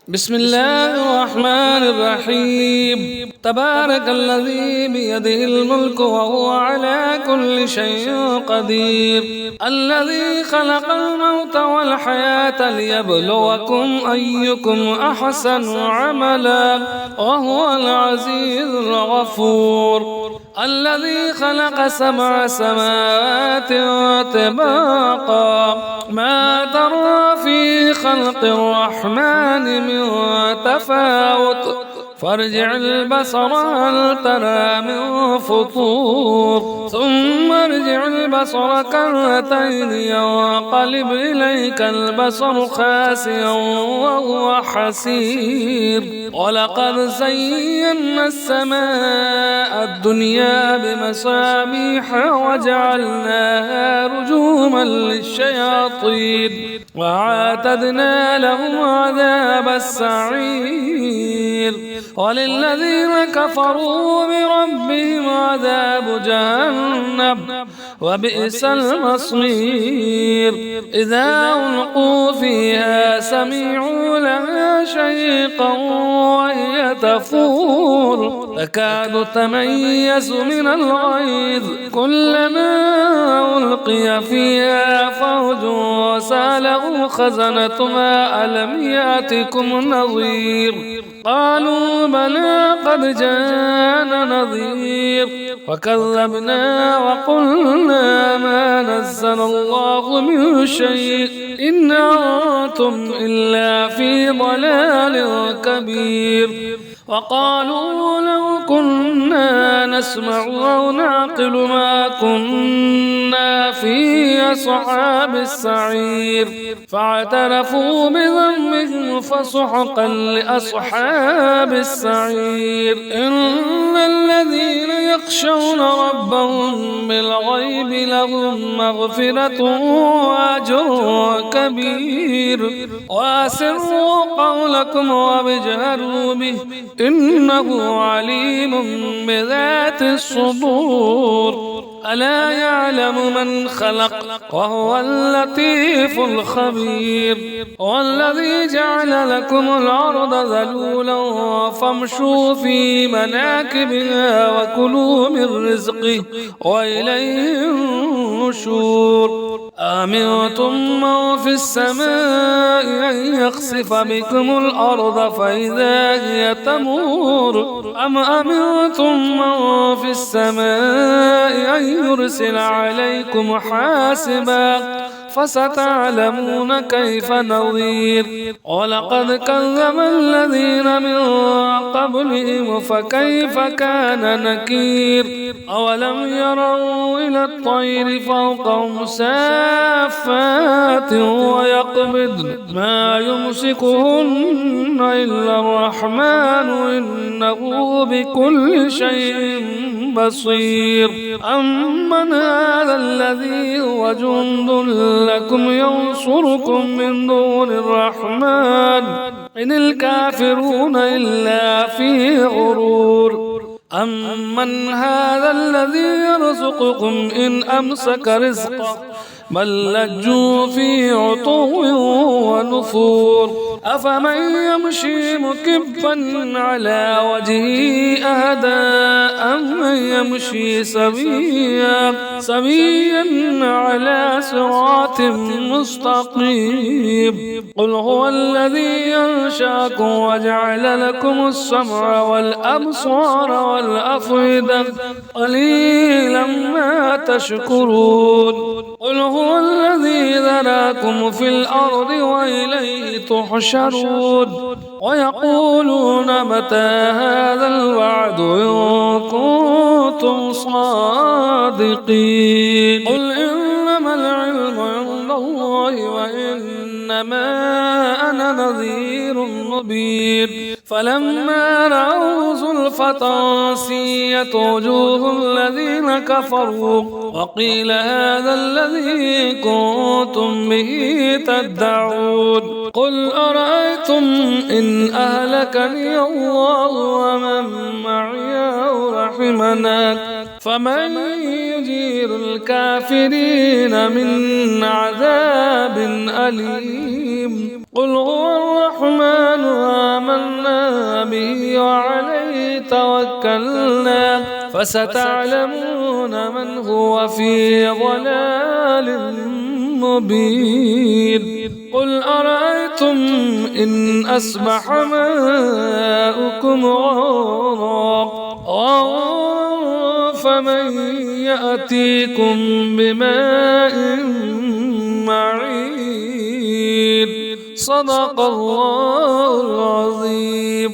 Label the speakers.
Speaker 1: بسم الله الرحمن الرحيم. تبارك الذي بيده الملك وهو على كل شيء قدير، الذي خلق الموت والحياة ليبلوكم أيكم أحسن عملا وهو العزيز الغفور، الذي خلق 7 سماوات طباقا ما ترى في خلق الرحمن من تفاوت فارجع البصر هل ترى من فطور ثم ارجع البصر كرتين ينقلب إليك البصر خاسئا وهو حسير. ولقد زينا السماء الدنيا بمصابيح وجعلناها رجوما للشياطين وأعتدنا لهم عذاب السعير. وللذين كفروا بربهم عذاب جهنم وبئس المصير. إذا ألقوا فيها سمعوا لها شيقا وهي تفور تكاد تميز من الغيظ كلما ألقي فيها فوج سألهم خزنتها ألم يأتكم نظير قالوا بلى قد جاءنا نظير فكذبنا وقلنا ما نزل الله من شيء إن أنتم إلا في ضلال كبير. وقالوا لو كنا نسمع أو نعقل ما كنا في أصحاب السعير فاعترفوا بذنبهم فسحقا لأصحاب السعير. إن الذين يخشون ربهم بالغيب لهم مغفرة وأجر كبير. وأسروا قولكم وابجهروا به إنه عليم بذات الصدور. ألا يعلم من خلق وهو اللطيف الخبير. والذي جعل لكم الأرض ذلولا فامشوا في مناكبها وكلوا من رزقه وإليه النشور. أأمنتم من في السماء أن يخسف بكم الأرض فإذا هي تمور أم أمنتم من في السماء أن يرسل عليكم حاسبا فستعلمون كيف نظير. ولقد كذب الذين من قبلهم فكيف كان نكير. أولم يروا إلى الطير فوقهم سافات ويقبضن ما يمسكهن إلا الرحمن إنه بكل شيء بصير. أمن هذا الذي هو جند لكم ينصركم من دون الرحمن إن الكافرون إلا في غرور. أمن هذا الذي يرزقكم إن أمسك رزقه بل لجوا في عتو ونفور. أفمن يمشي مكبا على وجهه أهدى أمن يمشي سويا على صراط مستقيم. قل هو الذي ينشأكم وجعل لكم السمع والأبصار والأفئدة قليلا ما تشكرون. قل هو الذي ذراكم في الأرض وإليه تحشرون. ويقولون متى هذا الوعد إن كنتم صادقين. قل إنما العلم عند الله وإنما أنا نذير مبين. فلما رأوا زلفة سيئت وجوه الذين كفروا وقيل هذا الذي كنتم به تدعون. قل أرأيتم إن أهلكني الله ومن معي أو رحمنا فمن يجير الكافرين من عذاب أليم. قل هو الرحمن آمنا به وعليه توكلنا فستعلمون من هو في ضلال مبين قل أرأيتم إن أصبح ماؤكم غورا فمن يأتيكم بماء معين صدق الله العظيم.